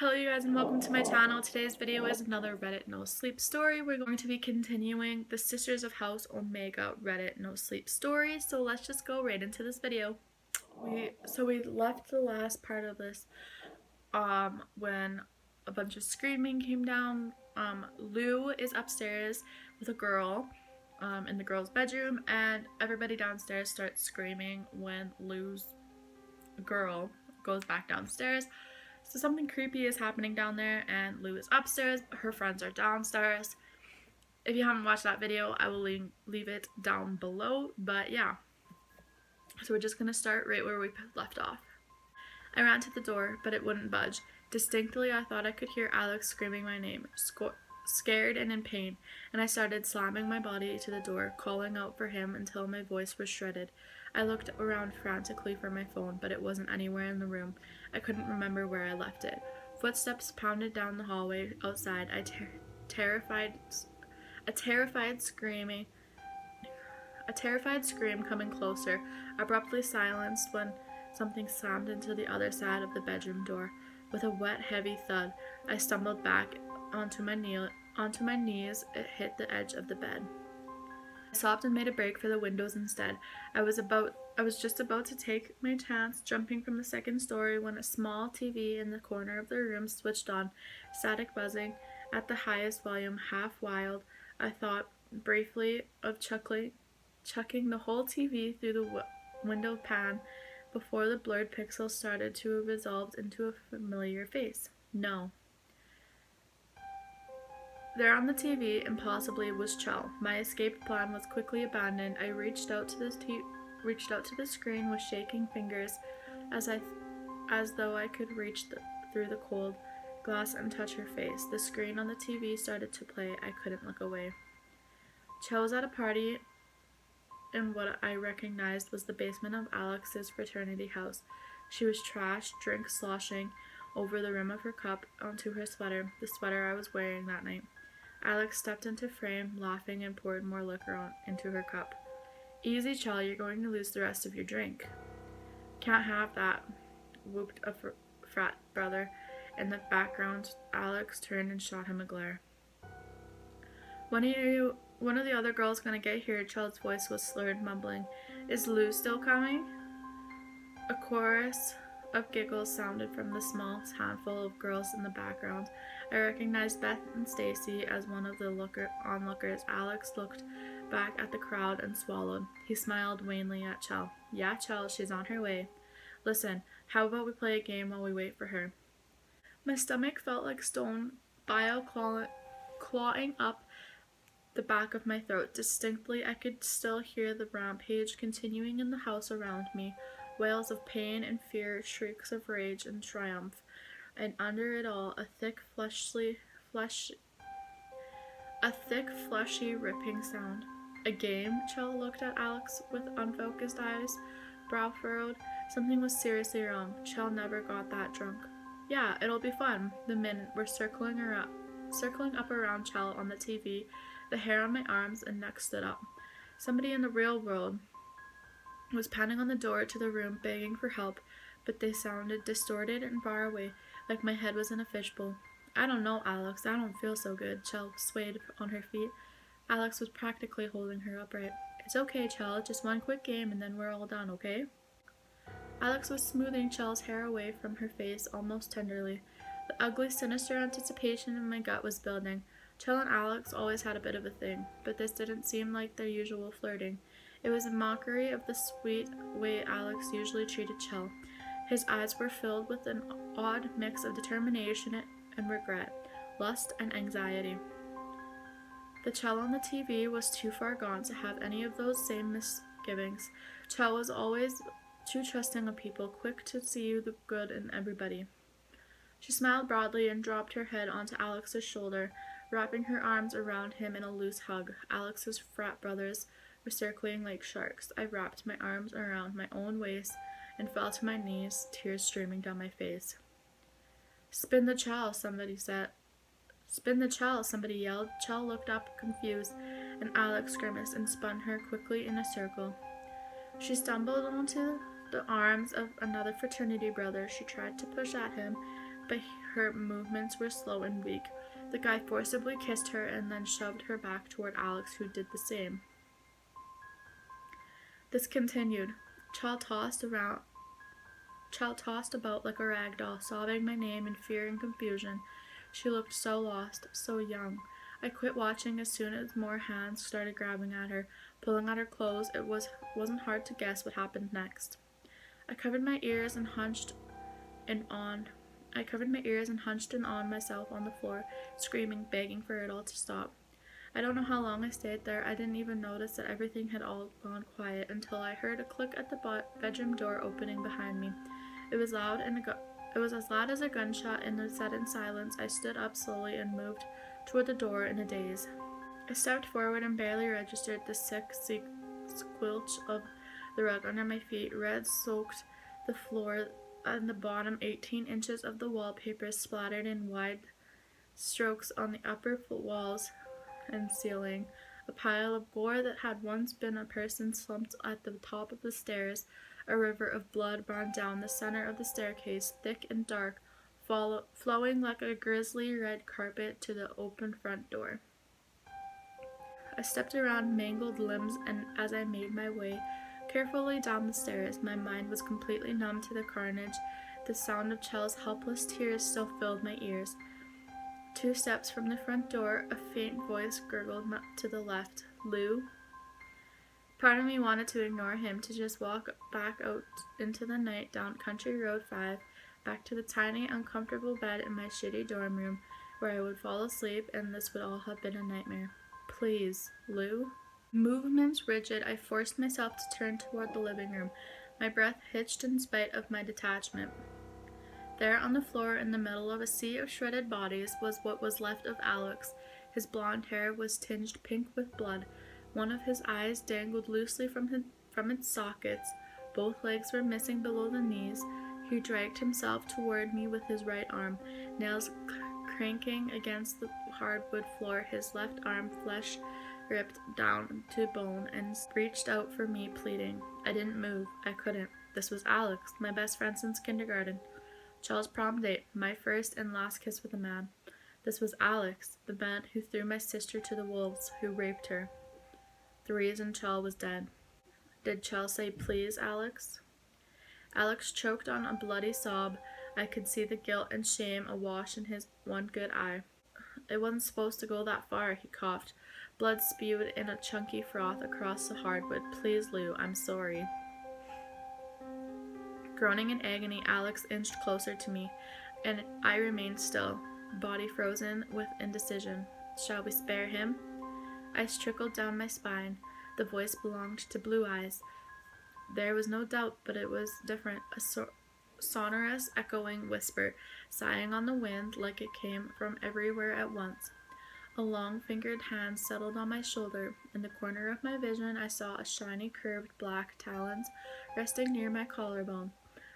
Hello you guys and welcome to my channel. Today's video is another Reddit no sleep story. We're going to be continuing the Sisters of House Omega Reddit no sleep story. So let's just go right into this video. We left the last part of this when a bunch of screaming came down. Lou is upstairs with a girl in the girl's bedroom, and everybody downstairs starts screaming when Lou's girl goes back downstairs. So something creepy is happening down there, and Lou is upstairs, her friends are downstairs. If you haven't watched that video, I will leave it down below, but yeah. So we're just gonna start right where we left off. I ran to the door, but it wouldn't budge. Distinctly, I thought I could hear Alex screaming my name, scared and in pain, and I started slamming my body to the door, calling out for him until my voice was shredded. I looked around frantically for my phone, but it wasn't anywhere in the room. I couldn't remember where I left it. Footsteps pounded down the hallway outside. A terrified scream coming closer, abruptly silenced when something slammed into the other side of the bedroom door. With a wet, heavy thud, I stumbled back onto my knees. It hit the edge of the bed. I sobbed and made a break for the windows instead. I was just about to take my chance jumping from the second story when a small TV in the corner of the room switched on, static buzzing at the highest volume. Half wild, I thought briefly of chucking the whole TV through the window pane before the blurred pixels started to resolve into a familiar face. No. There on the TV, impossibly, was Chell. My escape plan was quickly abandoned. I reached out to the screen with shaking fingers, as though I could reach through the cold glass and touch her face. The screen on the TV started to play. I couldn't look away. Chell was at a party in what I recognized was the basement of Alex's fraternity house. She was trashed, drink sloshing over the rim of her cup onto her sweater, the sweater I was wearing that night. Alex stepped into frame, laughing, and poured more liquor into her cup. "Easy, Chell, you're going to lose the rest of your drink." "Can't have that," whooped a frat brother. In the background, Alex turned and shot him a glare. One of the other girls gonna get here?" Chell's voice was slurred, mumbling. "Is Lou still coming?" A chorus of giggles sounded from the small handful of girls in the background. I recognized Beth and Stacy as one of the onlookers. Alex looked back at the crowd and swallowed. He smiled wanly at Chell. "Yeah, Chell, she's on her way. Listen, how about we play a game while we wait for her?" My stomach felt like stone bile clawing up the back of my throat. Distinctly, I could still hear the rampage continuing in the house around me. Wails of pain and fear, shrieks of rage and triumph, and under it all, a thick, fleshy, ripping sound. "A game?" Chell looked at Alex with unfocused eyes, brow furrowed. Something was seriously wrong. Chell never got that drunk. "Yeah, it'll be fun." The men were circling up around Chell on the TV. The hair on my arms and neck stood up. Somebody in the real world was pounding on the door to the room, begging for help, but they sounded distorted and far away, like my head was in a fishbowl. "I don't know, Alex. I don't feel so good." Chell swayed on her feet. Alex was practically holding her upright. "It's okay, Chell. Just one quick game and then we're all done, okay?" Alex was smoothing Chell's hair away from her face almost tenderly. The ugly, sinister anticipation in my gut was building. Chell and Alex always had a bit of a thing, but this didn't seem like their usual flirting. It was a mockery of the sweet way Alex usually treated Chell. His eyes were filled with an odd mix of determination and regret, lust and anxiety. The Chell on the TV was too far gone to have any of those same misgivings. Chell was always too trusting of people, quick to see the good in everybody. She smiled broadly and dropped her head onto Alex's shoulder, wrapping her arms around him in a loose hug. Alex's frat brothers were circling like sharks. I wrapped my arms around my own waist and fell to my knees, tears streaming down my face. "Spin the Chell," somebody said. "Spin the Chell," somebody yelled. Chell looked up, confused, and Alex grimaced and spun her quickly in a circle. She stumbled onto the arms of another fraternity brother. She tried to push at him, but her movements were slow and weak. The guy forcibly kissed her and then shoved her back toward Alex, who did the same. This continued. Chell tossed about like a rag doll, sobbing my name in fear and confusion. She looked so lost, so young. I quit watching as soon as more hands started grabbing at her, pulling at her clothes. It wasn't hard to guess what happened next. I covered my ears and hunched in on myself on the floor, screaming, begging for it all to stop. I don't know how long I stayed there. I didn't even notice that everything had all gone quiet until I heard a click at the bedroom door opening behind me. It was loud it was as loud as a gunshot. In the sudden silence, I stood up slowly and moved toward the door in a daze. I stepped forward and barely registered the sick squelch of the rug under my feet. Red soaked the floor, and the bottom 18 inches of the wallpaper splattered in wide strokes on the upper walls and ceiling. A pile of gore that had once been a person slumped at the top of the stairs. A river of blood ran down the center of the staircase, thick and dark, flowing like a grisly red carpet to the open front door. I stepped around mangled limbs, and as I made my way carefully down the stairs, my mind was completely numb to the carnage. The sound of Chell's helpless tears still filled my ears. 2 steps from the front door, a faint voice gurgled to the left. Lou? Part of me wanted to ignore him, to just walk back out into the night down Country Road 5, back to the tiny, uncomfortable bed in my shitty dorm room, where I would fall asleep and this would all have been a nightmare. Please, Lou? Movements rigid, I forced myself to turn toward the living room. My breath hitched in spite of my detachment. There on the floor in the middle of a sea of shredded bodies was what was left of Alex. His blonde hair was tinged pink with blood. One of his eyes dangled loosely from its sockets. Both legs were missing below the knees. He dragged himself toward me with his right arm, nails cranking against the hardwood floor. His left arm, flesh ripped down to bone, and reached out for me, pleading. I didn't move. I couldn't. This was Alex, my best friend since kindergarten. Chell's prom date, my first and last kiss with a man. This was Alex, the man who threw my sister to the wolves, who raped her. The reason Chell was dead. Did Chell say, please, Alex? Alex choked on a bloody sob. I could see the guilt and shame awash in his one good eye. It wasn't supposed to go that far, he coughed. Blood spewed in a chunky froth across the hardwood. Please, Lou, I'm sorry. Groaning in agony, Alex inched closer to me, and I remained still, body frozen with indecision. Shall we spare him? Ice trickled down my spine. The voice belonged to Blue Eyes. There was no doubt, but it was different. A sonorous, echoing whisper, sighing on the wind like it came from everywhere at once. A long-fingered hand settled on my shoulder. In the corner of my vision, I saw a shiny, curved black talons resting near my collarbone.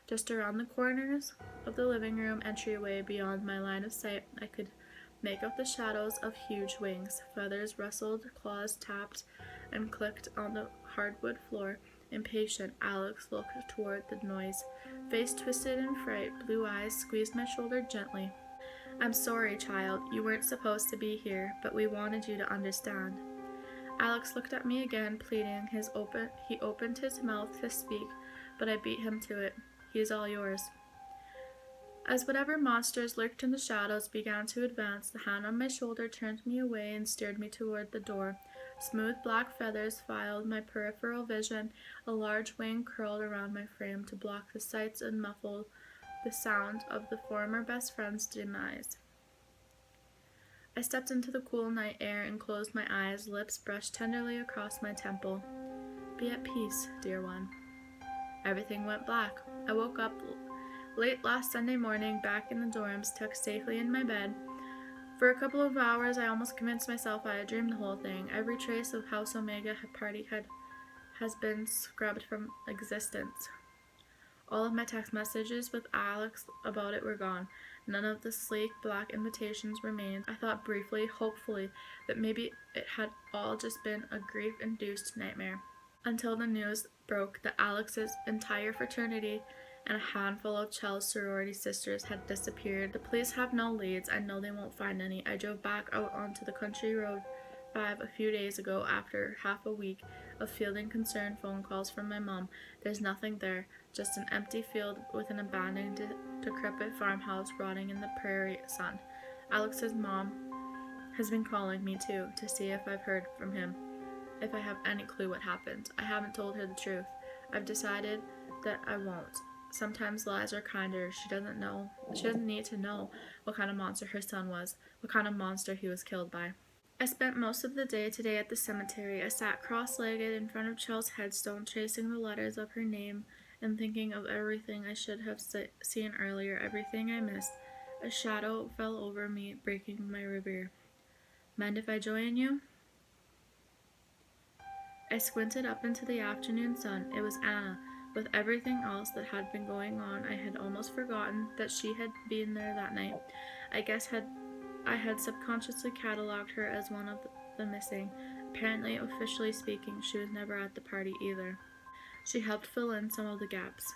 Just around the corners of the living room entryway, beyond my line of sight, I could make out the shadows of huge wings. Feathers rustled, claws tapped and clicked on the hardwood floor. Impatient, Alex looked toward the noise. Face twisted in fright, Blue Eyes squeezed my shoulder gently. I'm sorry, child. You weren't supposed to be here, but we wanted you to understand. Alex looked at me again, pleading. He opened his mouth to speak, but I beat him to it. He is all yours. As whatever monsters lurked in the shadows began to advance, the hand on my shoulder turned me away and steered me toward the door. Smooth black feathers filed my peripheral vision. A large wing curled around my frame to block the sights and muffle the sound of the former best friend's demise. I stepped into the cool night air and closed my eyes, lips brushed tenderly across my temple. Be at peace, dear one. Everything went black. I woke up late last Sunday morning, back in the dorms, tucked safely in my bed. For a couple of hours, I almost convinced myself I had dreamed the whole thing. Every trace of House Omega party has been scrubbed from existence. All of my text messages with Alex about it were gone. None of the sleek black invitations remained. I thought briefly, hopefully, that maybe it had all just been a grief-induced nightmare. Until the news broke that Alex's entire fraternity and a handful of Chell's sorority sisters had disappeared. The police have no leads. I know they won't find any. I drove back out onto the country road 5 a few days ago after half a week of fielding concerned phone calls from my mom. There's nothing there, just an empty field with an abandoned, decrepit farmhouse rotting in the prairie sun. Alex's mom has been calling me too to see if I've heard from him, if I have any clue what happened. I haven't told her the truth. I've decided that I won't. Sometimes lies are kinder. She doesn't need to know what kind of monster her son was, what kind of monster he was killed by. I spent most of the day today at the cemetery. I sat cross-legged in front of Chell's headstone, tracing the letters of her name and thinking of everything I should have seen earlier, everything I missed. A shadow fell over me, breaking my reverie. Mind if I join you? I squinted up into the afternoon sun. It was Anna. With everything else that had been going on, I had almost forgotten that she had been there that night. I guess I had subconsciously catalogued her as one of the missing. Apparently, officially speaking, she was never at the party either. She helped fill in some of the gaps.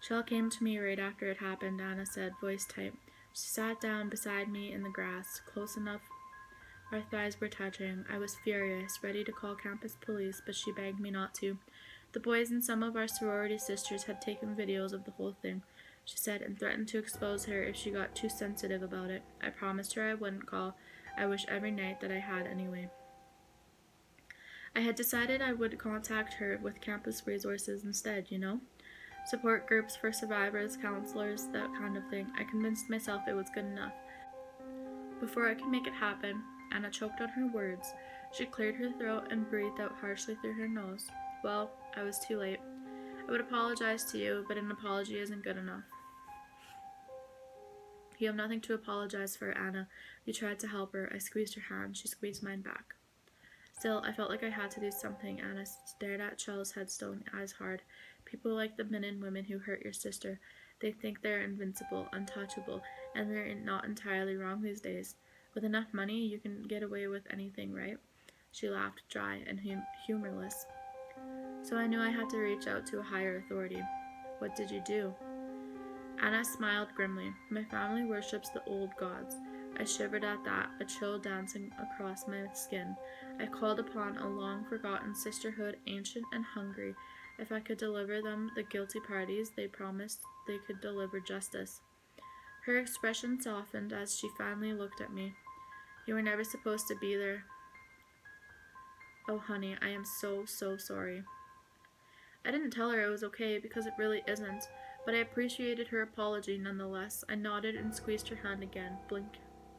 Chell came to me right after it happened, Anna said, voice tight. She sat down beside me in the grass, close enough our thighs were touching. I was furious, ready to call campus police, but she begged me not to. The boys and some of our sorority sisters had taken videos of the whole thing, she said, and threatened to expose her if she got too sensitive about it. I promised her I wouldn't call. I wish every night that I had anyway. I had decided I would contact her with campus resources instead, Support groups for survivors, counselors, that kind of thing. I convinced myself it was good enough. Before I could make it happen, Anna choked on her words. She cleared her throat and breathed out harshly through her nose. Well, I was too late. I would apologize to you, but an apology isn't good enough. You have nothing to apologize for, Anna. You tried to help her. I squeezed her hand. She squeezed mine back. Still, I felt like I had to do something. Anna stared at Chell's headstone, eyes hard. People like the men and women who hurt your sister. They think they're invincible, untouchable, and they're not entirely wrong these days. With enough money, you can get away with anything, right? She laughed, dry and humorless. So I knew I had to reach out to a higher authority. What did you do? Anna smiled grimly. My family worships the old gods. I shivered at that, a chill dancing across my skin. I called upon a long-forgotten sisterhood, ancient and hungry. If I could deliver them the guilty parties, they promised they could deliver justice. Her expression softened as she finally looked at me. You were never supposed to be there. Oh, honey, I am so sorry. I didn't tell her it was okay because it really isn't, but I appreciated her apology nonetheless. I nodded and squeezed her hand again,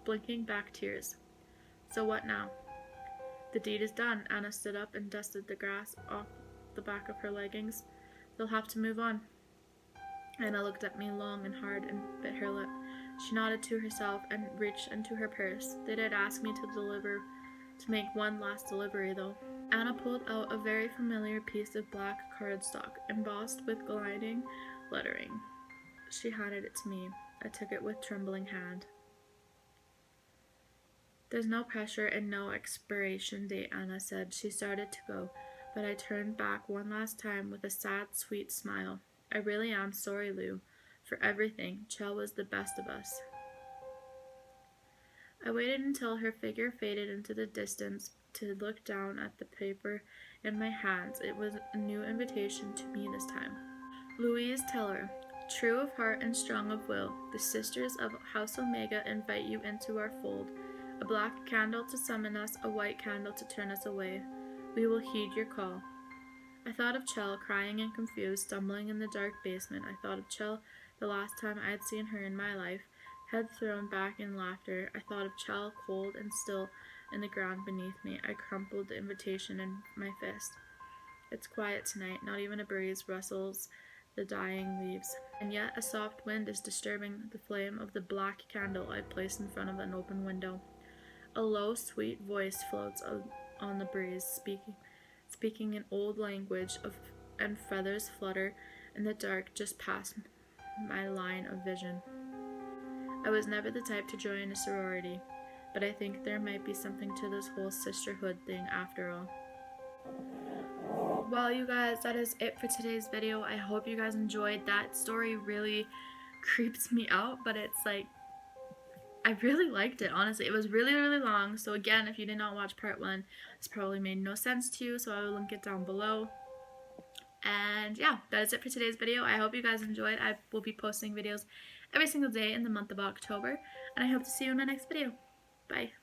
blinking back tears. So what now? The deed is done. Anna stood up and dusted the grass off the back of her leggings. They'll have to move on. Anna looked at me long and hard and bit her lip. She nodded to herself and reached into her purse. They did ask me to make one last delivery, though. Anna pulled out a very familiar piece of black cardstock, embossed with gliding lettering. She handed it to me. I took it with trembling hand. There's no pressure and no expiration date, Anna said. She started to go, but I turned back one last time with a sad, sweet smile. I really am sorry, Lou, for everything. Chell was the best of us. I waited until her figure faded into the distance to look down at the paper in my hands. It was a new invitation to me this time. Louise Teller, true of heart and strong of will, the sisters of House Omega invite you into our fold. A black candle to summon us, a white candle to turn us away. We will heed your call. I thought of Chell, crying and confused, stumbling in the dark basement. I thought of Chell the last time I had seen her in my life, head thrown back in laughter. I thought of Chell, cold and still in the ground beneath me. I crumpled the invitation in my fist. It's quiet tonight. Not even a breeze rustles the dying leaves. And yet a soft wind is disturbing the flame of the black candle I placed in front of an open window. A low, sweet voice floats on the breeze, speaking in old language, and feathers flutter in the dark just past my line of vision. I was never the type to join a sorority, but I think there might be something to this whole sisterhood thing after all. Well, you guys, that is it for today's video. I hope you guys enjoyed. That story really creeps me out, but it's like, I really liked it, honestly. It was really, really long. So again, if you did not watch part 1, this probably made no sense to you, so I will link it down below. And yeah, that is it for today's video. I hope you guys enjoyed. I will be posting videos every single day in the month of October, and I hope to see you in my next video. Bye.